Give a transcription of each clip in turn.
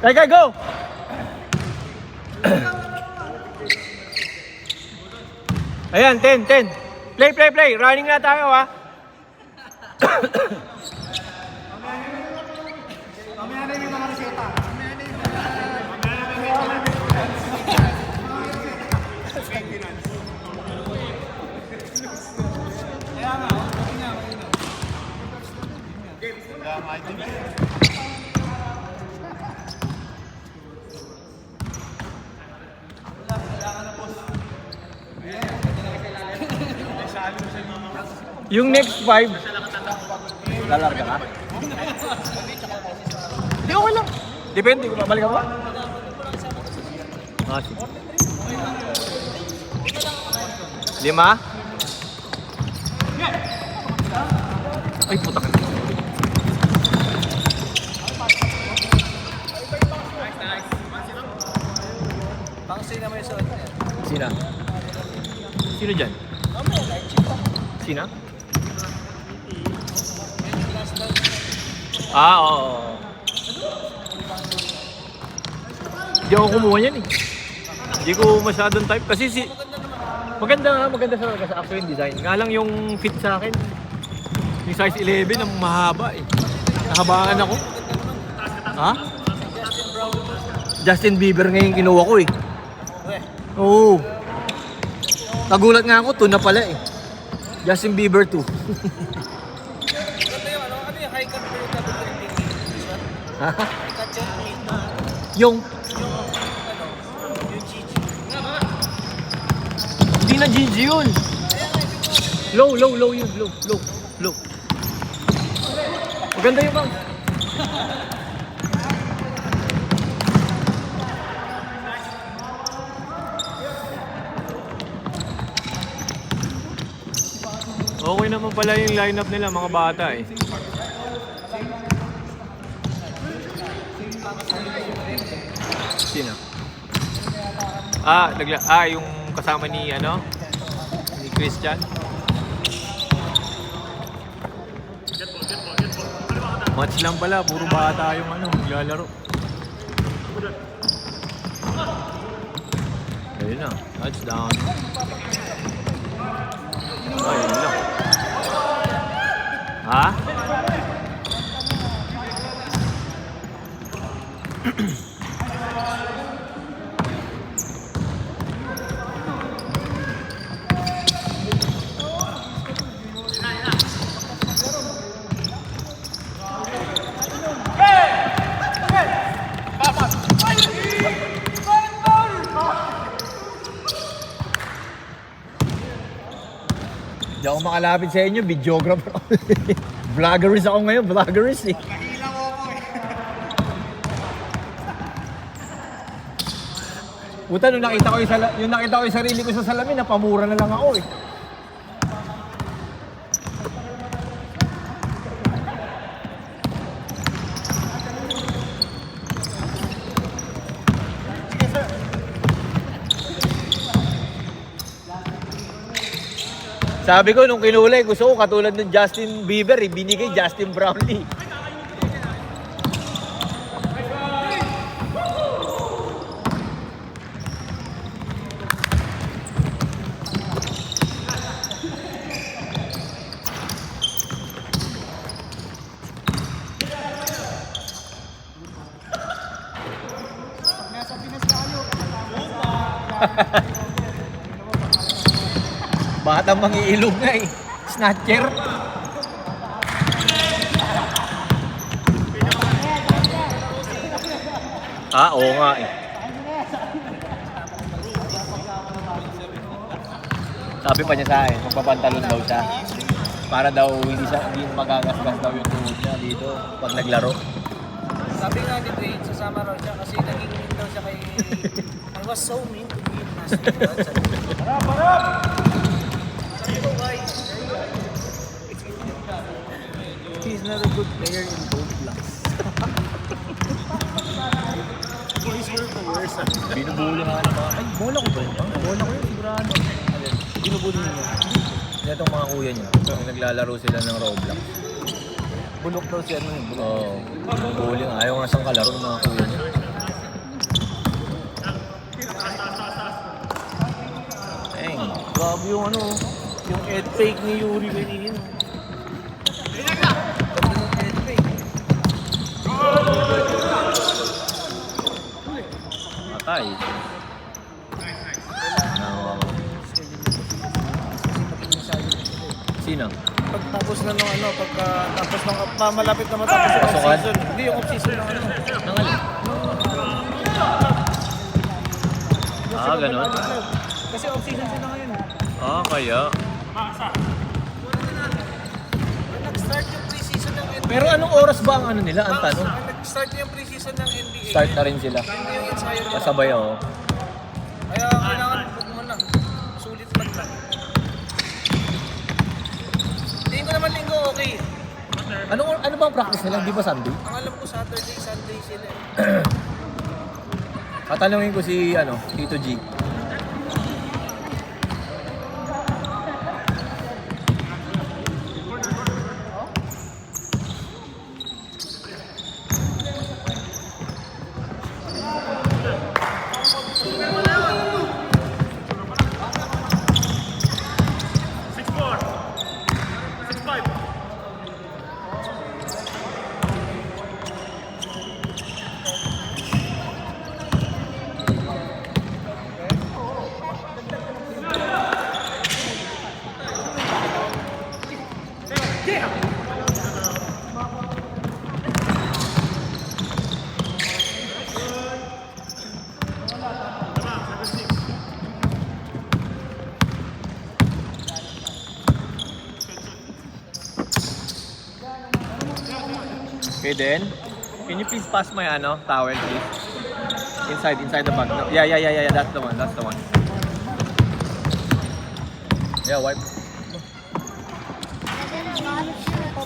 Kay, go! Ayan, 10. Play. Running na tayo, ha? Mamaya na yung mga reseta. Yung next 5. Lalarga ka? Hindi, okay lang. Depende kung babalik ako. Ah, sige. 5. Ay, puta ka. Pang sino may suot niya? Sina? Sino dyan? Sina? Ah, oo. Hindi ako kumuha yan eh. Hindi ko masyadong type kasi maganda sa actual yung design. Nga lang yung fit sa akin. Yung size 11 ang mahaba eh. Nahabaan ako. Ha? Justin Bieber ngayon kinuha ko eh. Oo. Nagulat nga ako, 2 na pala eh. Justin Bieber 2. Ganda yung ano yung high cut pero double trending edition? Ha? High cut Yung yung GG. hindi na GG yun. Low yun. Low. Maganda yun bang. Okay naman pala yung lineup nila mga bata eh. Sino? Yung kasama ni ni Christian. Match lang pala, puro bata yung naglalaro. Ayun na, touchdown. Ayun lang. Ha? Hindi ako makalapit sa inyo, videographer. Vloggerist ako ngayon, vloggerist eh. Nahilang ako eh. Puta, nung nakita ko yung sarili ko sa salamin, napamura na lang ako eh. Sabi ko nung kinulay, gusto ko katulad ng Justin Bieber, binigay Justin Brownlee. Nasa Pinas tayo. Batang mangiilog nga eh. Snatcher. Oo nga eh. Sabi pa niya sa akin, magpapantalon daw siya. Para daw hindi magagasgas daw yung tuhod niya dito pag naglaro. Sabi nga ni Dwayne, sasama raw siya kasi naging mean daw siya kay... I was so mean to be last week. Harap! Sabi ko, why? He's not a good player in both blocks. Boys were the worst. Binubuli nga ng mga, ay, bola ko ba yun? Bola ko yun, sigurado. Binubuli niya. Itong mga kuya niya, naglalaro sila ng Roblox. Bulok daw siya nun. Oo. Bully nga. Ayaw nga siyang kalaro ng mga kuya niya. yung ano, yung head fake ni Yuri Benin. Matay. Sino? Pagtapos na ng ano, pagka-tapos ng malapit na matapos yung Pasukan? off-season. Hindi yung off-season ng ano. Nang alin? Ah, ganun. Kasi off-season sila ngayon. Ah, kaya. Nag-start yung pre-season ng NBA. Pero anong oras ba ang ano nila? Ang tanong. Nag-start yung pre-season ng NBA. Start na rin sila. Hindi yung ensayo nila. Kasabay ako. Kaya kailangan huwag mo na. Sulit lang. Tingin ko naman linggo okay. Ano ba ang practice nila? Di ba Sunday? Ang alam ko Saturday, Sunday sila. Tatanungin ko si Tito G. Okay then, can you please pass my towel please? Inside the bag. Yeah, that's the one. Yeah, wipe.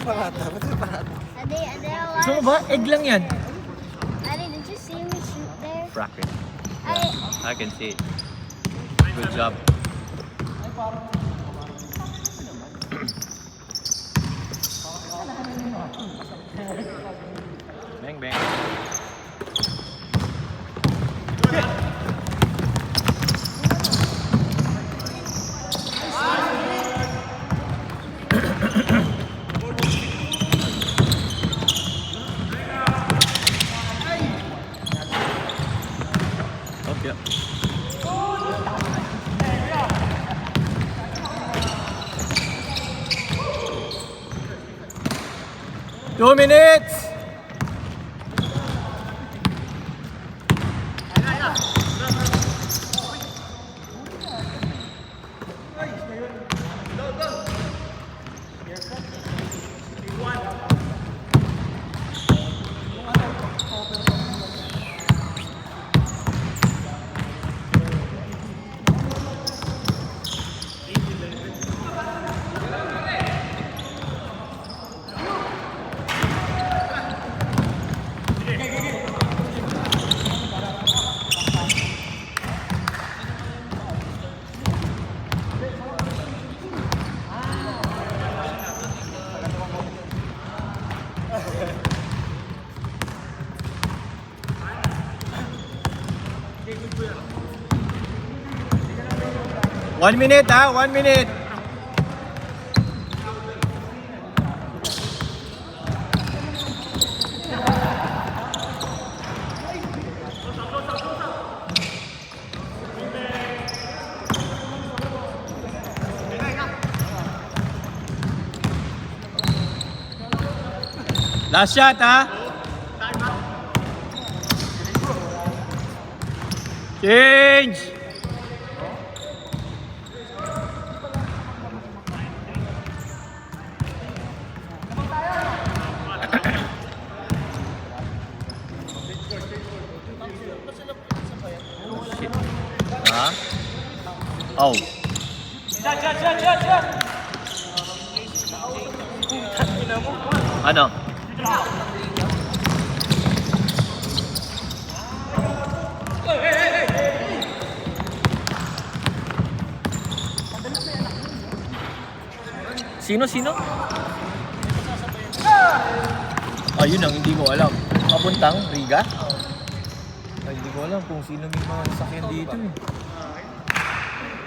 Parata, ba't yung parata? Gusto mo ba? Egg lang yan. Daddy, did you see me shoot there? Bracket. I I can see it. Good job. Bang bang. Okay. 2 minutes! One minute, 1 minute. Last shot, Change. Shit. Oh. Ano? Sino? Ayun ang hindi ko alam. Papuntang Riga? Ay, hindi ko alam kung sino may mga sasakyan dito eh.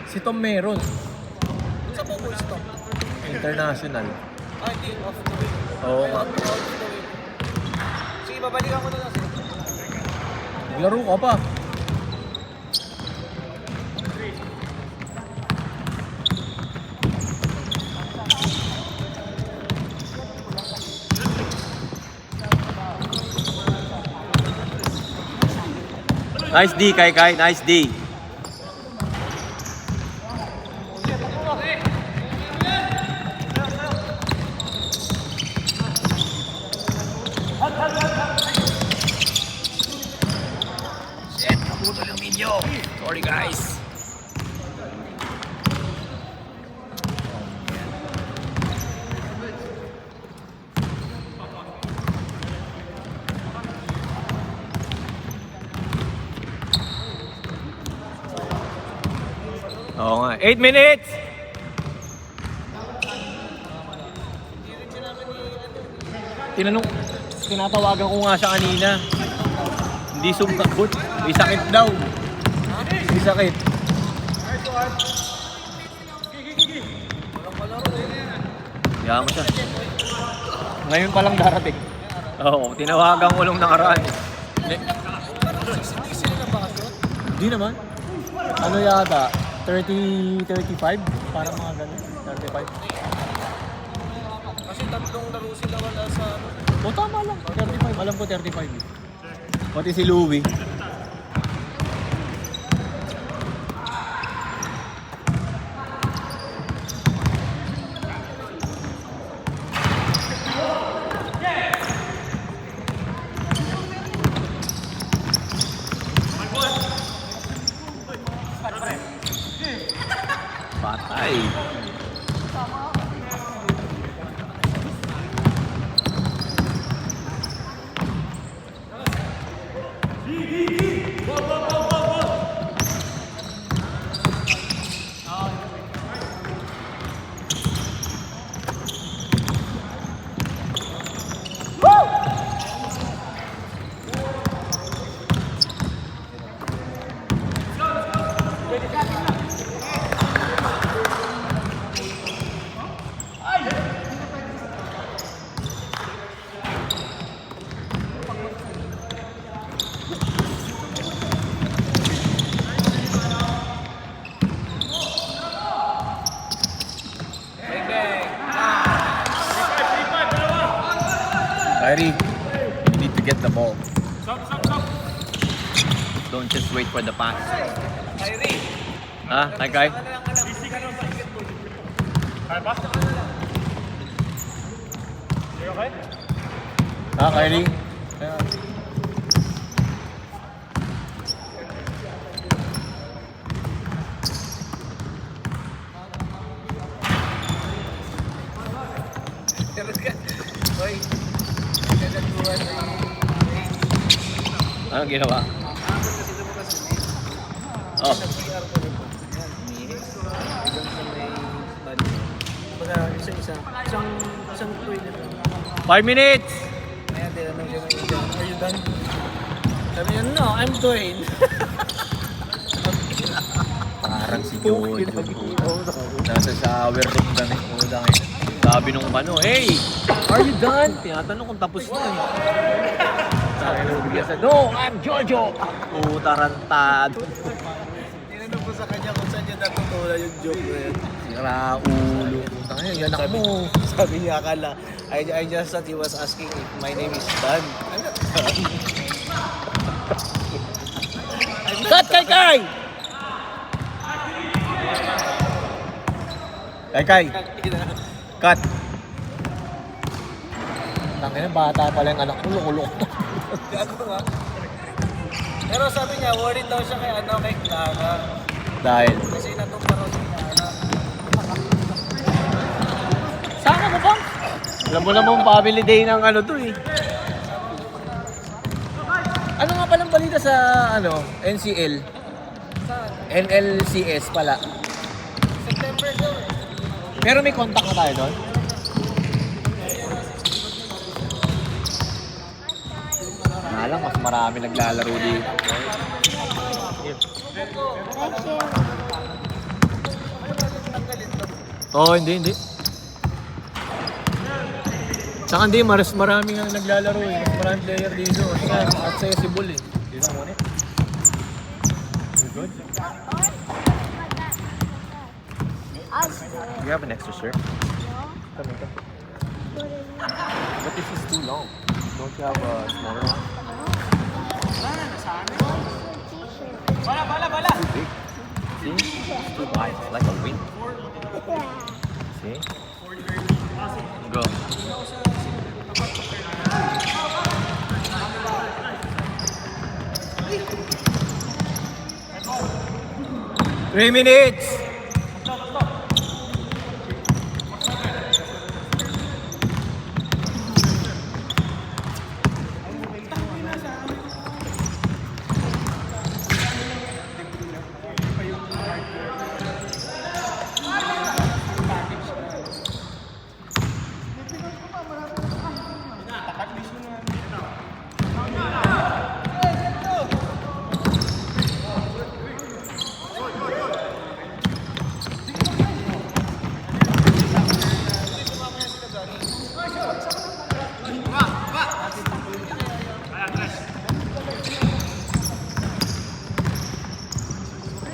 Si Tom meron. Sa po full stop. International. Hindi, off the way. Oo Ay, nga. off the way. Sige, babalikan ko na lang sir. Laro ka pa. Nice D, Kai. Nice D. Shit, naputol yung video. Sorry guys. Oo nga. 8 minutes! Tinatawagan ko nga siya kanina. Hindi sumakot. May sakit daw. May sakit. Kaya mo siya. Ngayon pa lang darating. Oo, tinawagan ko nung nakaraan. Hindi naman. Ano yata? 30, 35? Parang mga ganun. 35. Kasi tatlong laro sila wala sa... O tama lang. 35. Alam ko 35. Pati si Louie. Patay. Kyrie, you need to get the ball. Don't just wait for the pass. Kyrie! Ah, hi Kai. Ah, Kyrie. Hoy, nagkatuan na Anong ginawa? kasi lumabas yun eh. Oh, Nag-PR ko rin po. Yan, umihi. Hanggang sa may bali. Baga, isa-isa. Isang toilet lang. 5 minutes! Ayan, tinanong siya ng isa. Are you done? Sabi niya, no, I'm doing. Parang si Jojo. Nasa shower room kami. Sabi nung ano, hey, are you done? Tinatanong kung tapos na. Sabi nung bigla sa, no, I'm Jojo. Tarantado. Tinanong ko sa kanya kung saan niya natutunan yung joke na yun. Sira ulo. Putang ina, yan ako mo. Sabi niya, akala, I just thought he was asking if my name is Dan. I'm not Dan. Cut, Kai! Kai! Cut! Tangina, bata pala yung anak ko, loko-loko. Gago nga. Pero sabi niya, worried daw siya kay Clara. Dahil? Kasi natumpa raw si Clara. Saan ka ba? Alam mo naman family day ng ano to eh. Ano nga palang balita sa NCL? Saan? NLCS pala. September daw eh. Pero may contact na tayo doon? Alam, mas marami naglalaro dito. Thank you. Oo, hindi. Tsaka hindi, marami nga naglalaro eh. Mas maraming player dito. Kasi nga, accessible eh. You don't want it? You good? I'll do it. You have an extra shirt? No? Come here. Put it in. But this is too long. Don't you have a smaller one? T-shirt. Too big. See? It's too wide. It's like a wing. Yeah. See? Go. Three minutes.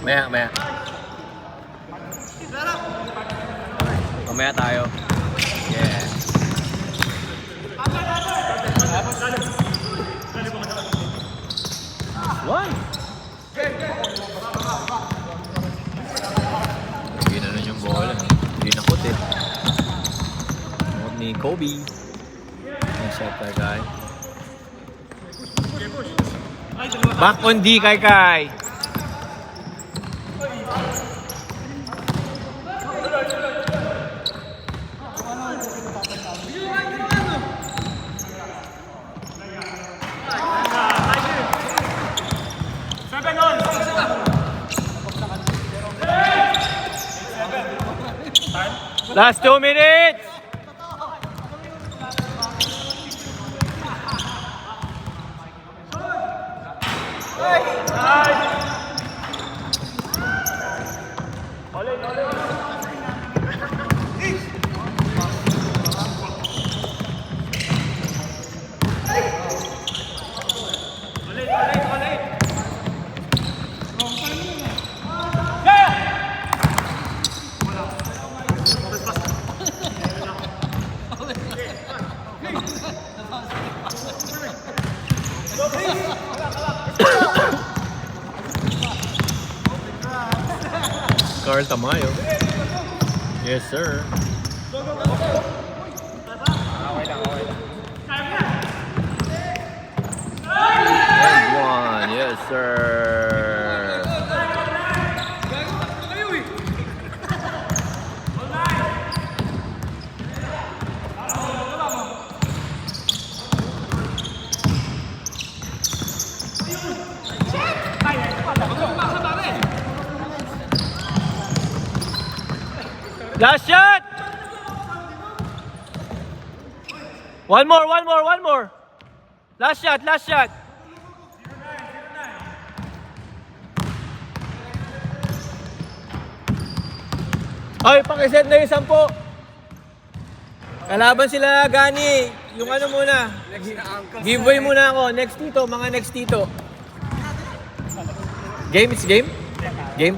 Maya. Mamaya tayo. Yeah. One. Hindi na rin yung bola. Hindi nakot eh. Nakot ni Kobe. Nice shot kay Kai. Back on D kay Kai. Last 2 minutes! Carl Tamayo. Yes, sir. And one. Yes, sir. Last shot! One more. Last shot. Ay, pakiset na yung 10. Kalaban sila Gani. Yung ano muna. Giveaway muna ako. Next tito. Game, it's game? Game?